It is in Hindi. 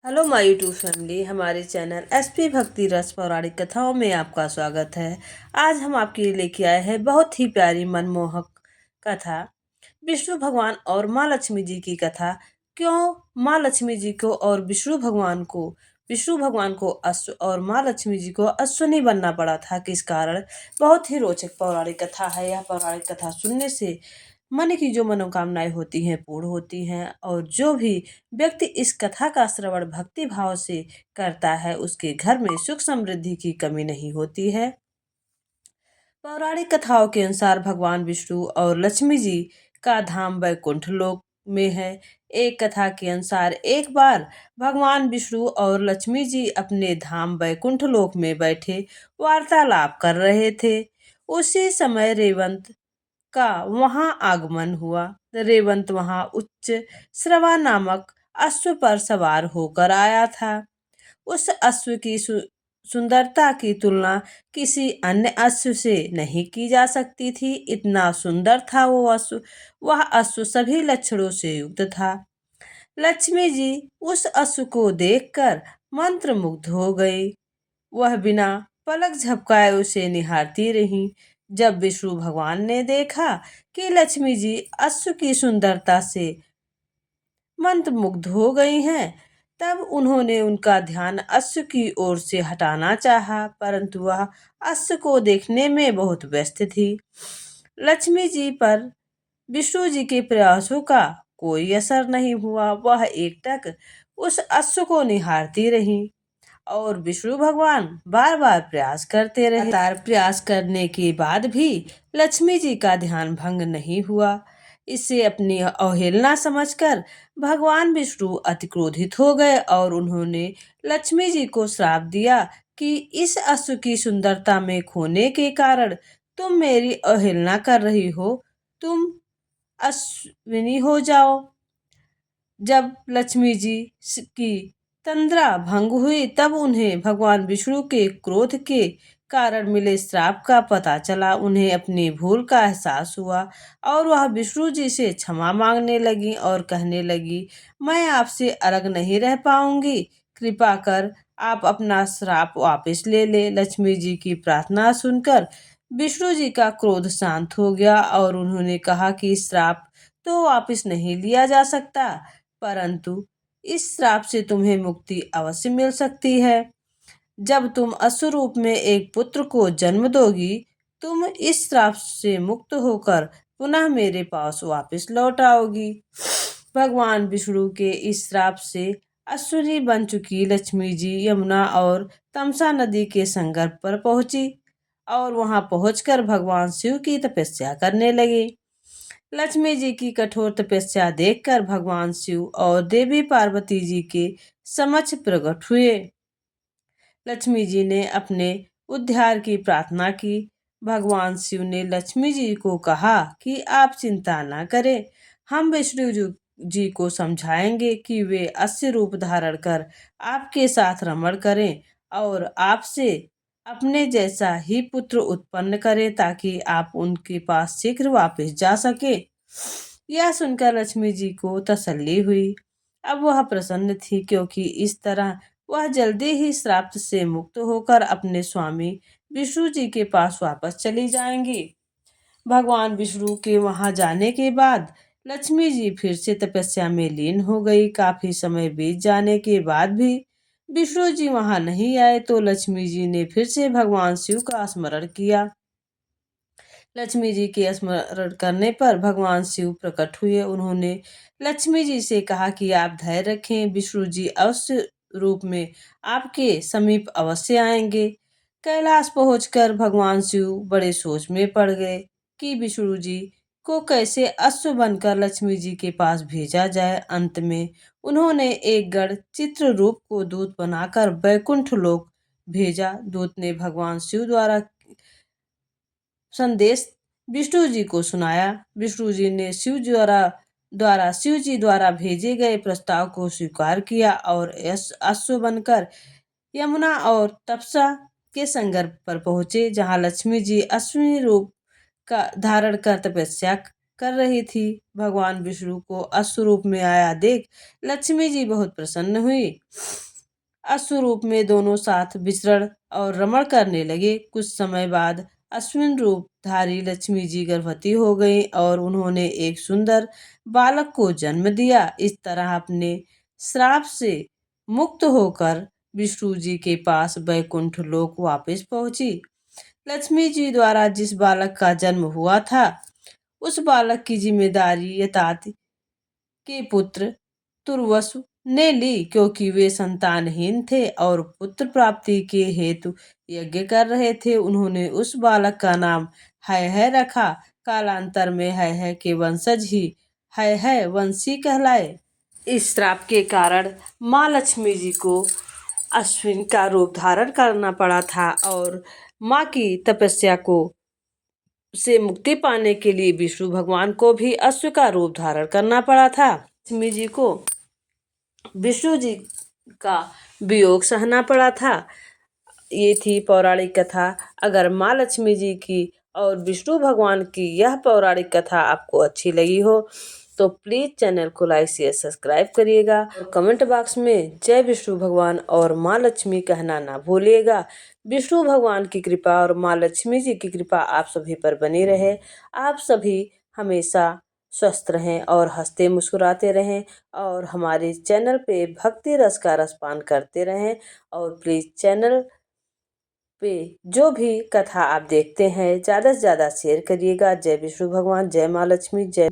Hello my YouTube family. हमारे चैनल एसपी भक्ति रस पौराणिक कथाओं में आपका स्वागत है। आज हम आपके लिए लेके आए हैं बहुत ही प्यारी मनमोहक कथा, विष्णु भगवान और माँ लक्ष्मी जी की कथा। क्यों माँ लक्ष्मी जी को और विष्णु भगवान को अश्व और माँ लक्ष्मी जी को अश्विनी बनना पड़ा था, किस कारण? बहुत ही रोचक पौराणिक कथा है। यह पौराणिक कथा सुनने से मन की जो मनोकामनाएं होती हैं पूर्ण होती हैं, और जो भी व्यक्ति इस कथा का श्रवण भक्ति भाव से करता है उसके घर में सुख समृद्धि की कमी नहीं होती है। पौराणिक कथाओं के अनुसार भगवान विष्णु और लक्ष्मी जी का धाम वैकुंठ लोक में है। एक कथा के अनुसार एक बार भगवान विष्णु और लक्ष्मी जी अपने धाम वैकुंठ लोक में बैठे वार्तालाप कर रहे थे। उसी समय रेवंत का वहां आगमन हुआ। रेवंत वहां उच्च श्रवा नामक अश्व पर सवार होकर आया था। उस अश्व की सुंदरता की तुलना किसी अन्य अश्व से नहीं की जा सकती थी। इतना सुंदर था वो अश्व। वह अश्व सभी लक्षणों से युक्त था। लक्ष्मी जी उस अश्व को देखकर मंत्रमुग्ध हो गई। वह बिना पलक झपकाए उसे निहारती रही। जब विष्णु भगवान ने देखा कि लक्ष्मी जी अश्व की सुंदरता से मंत्रमुग्ध हो गई हैं, तब उन्होंने उनका ध्यान अश्व की ओर से हटाना चाहा, परंतु वह अश्व को देखने में बहुत व्यस्त थी। लक्ष्मी जी पर विष्णु जी के प्रयासों का कोई असर नहीं हुआ। वह एकटक उस अश्व को निहारती रही और विष्णु भगवान बार बार प्रयास करते रहे। लगातार प्रयास करने के बाद भी लक्ष्मी जी का ध्यान भंग नहीं हुआ। इसे अपनी अवहेलना समझकर भगवान विष्णु अति क्रोधित हो गए और उन्होंने लक्ष्मी जी को श्राप दिया कि इस अश्व की सुंदरता में खोने के कारण तुम मेरी अवहेलना कर रही हो, तुम अश्विनी हो जाओ। जब लक्ष्मी जी की तंद्रा भंग हुई तब उन्हें भगवान विष्णु के क्रोध के कारण मिले श्राप का पता चला। उन्हें अपनी भूल का एहसास हुआ और वह विष्णु जी से क्षमा मांगने लगी और कहने लगी, मैं आपसे अलग नहीं रह पाऊंगी, कृपा कर आप अपना श्राप वापस ले ले। लक्ष्मी जी की प्रार्थना सुनकर विष्णु जी का क्रोध शांत हो गया और उन्होंने कहा कि श्राप तो वापस नहीं लिया जा सकता, परंतु इस श्राप से तुम्हें मुक्ति अवश्य मिल सकती है। जब तुम अश्वरूप में एक पुत्र को जन्म दोगी, तुम इस श्राप से मुक्त होकर पुनः मेरे पास वापस लौट आओगी। भगवान विष्णु के इस श्राप से अश्विनी बन चुकी लक्ष्मी जी यमुना और तमसा नदी के संगम पर पहुंची और वहां पहुंचकर भगवान शिव की तपस्या करने लगी। लक्ष्मी जी की कठोर तपस्या देखकर भगवान शिव और देवी पार्वती जी के समक्ष प्रकट हुए। लक्ष्मी जी ने अपने उद्धार की प्रार्थना की। भगवान शिव ने लक्ष्मी जी को कहा कि आप चिंता न करें, हम विष्णु जी को समझाएंगे कि वे अश्व रूप धारण कर आपके साथ रमण करें और आपसे अपने जैसा ही पुत्र उत्पन्न करें ताकि आप उनके पास शीघ्र वापस जा सके। यह सुनकर लक्ष्मी जी को तसल्ली हुई। अब वह प्रसन्न थी क्योंकि इस तरह वह जल्दी ही श्राप से मुक्त होकर अपने स्वामी विष्णु जी के पास वापस चली जाएंगी। भगवान विष्णु के वहां जाने के बाद लक्ष्मी जी फिर से तपस्या में लीन हो गई। काफी समय बीत जाने के बाद भी विष्णु जी वहां नहीं आए तो लक्ष्मी जी ने फिर से भगवान शिव का स्मरण किया। लक्ष्मी जी के स्मरण करने पर भगवान शिव प्रकट हुए। उन्होंने लक्ष्मी जी से कहा कि आप धैर्य रखें, विष्णु जी अवश्य रूप में आपके समीप अवश्य आएंगे। कैलाश पहुंचकर भगवान शिव बड़े सोच में पड़ गए कि विष्णु जी को कैसे अश्व बनकर लक्ष्मी जी के पास भेजा जाए। अंत में उन्होंने एक गढ़ चित्र रूप को दूत बनाकर बैकुंठ लोक भेजा। दूत ने भगवान शिव द्वारा संदेश विष्णु जी को सुनाया। विष्णु जी ने शिव जी द्वारा भेजे गए प्रस्ताव को स्वीकार किया और अश्व बनकर यमुना और तपसा के संगम पर पहुंचे, जहां लक्ष्मी जी अश्विनी रूप का धारण कर तपस्या कर रही थी। भगवान विष्णु को अश्व रूप में आया देख लक्ष्मी जी बहुत प्रसन्न हुई। अश्व रूप में दोनों साथ विचरण और रमण करने लगे। कुछ समय बाद अश्विन रूप धारी लक्ष्मी जी गर्भवती हो गईं और उन्होंने एक सुंदर बालक को जन्म दिया। इस तरह अपने श्राप से मुक्त होकर विष्णु जी के पास वैकुंठ लोक वापस पहुंची। लक्ष्मी जी द्वारा जिस बालक का जन्म हुआ था उस बालक की जिम्मेदारी यतात के पुत्र तुर्वसु ने ली, क्योंकि वे संतानहीन थे और पुत्र प्राप्ति के हेतु यज्ञ कर रहे थे। उन्होंने उस बालक का नाम है रखा। कालांतर में है के वंशज ही है वंशी कहलाए। इस श्राप के कारण माँ लक्ष्मी जी को अश्विन का रूप धारण करना पड़ा था और माँ की तपस्या को से मुक्ति पाने के लिए विष्णु भगवान को भी अश्व का रूप धारण करना पड़ा था। लक्ष्मी जी को विष्णु जी का वियोग सहना पड़ा था। ये थी पौराणिक कथा। अगर माँ लक्ष्मी जी की और विष्णु भगवान की यह पौराणिक कथा आपको अच्छी लगी हो तो प्लीज़ चैनल को लाइक शेयर सब्सक्राइब करिएगा और कमेंट बॉक्स में जय विष्णु भगवान और माँ लक्ष्मी कहना ना भूलिएगा। विष्णु भगवान की कृपा और माँ लक्ष्मी जी की कृपा आप सभी पर बनी रहे। आप सभी हमेशा स्वस्थ रहें और हंसते मुस्कुराते रहें और हमारे चैनल पे भक्ति रस का रसपान करते रहें। और प्लीज़ चैनल पे जो भी कथा आप देखते हैं ज़्यादा से ज़्यादा शेयर करिएगा। जय विष्णु भगवान, जय माँ लक्ष्मी, जय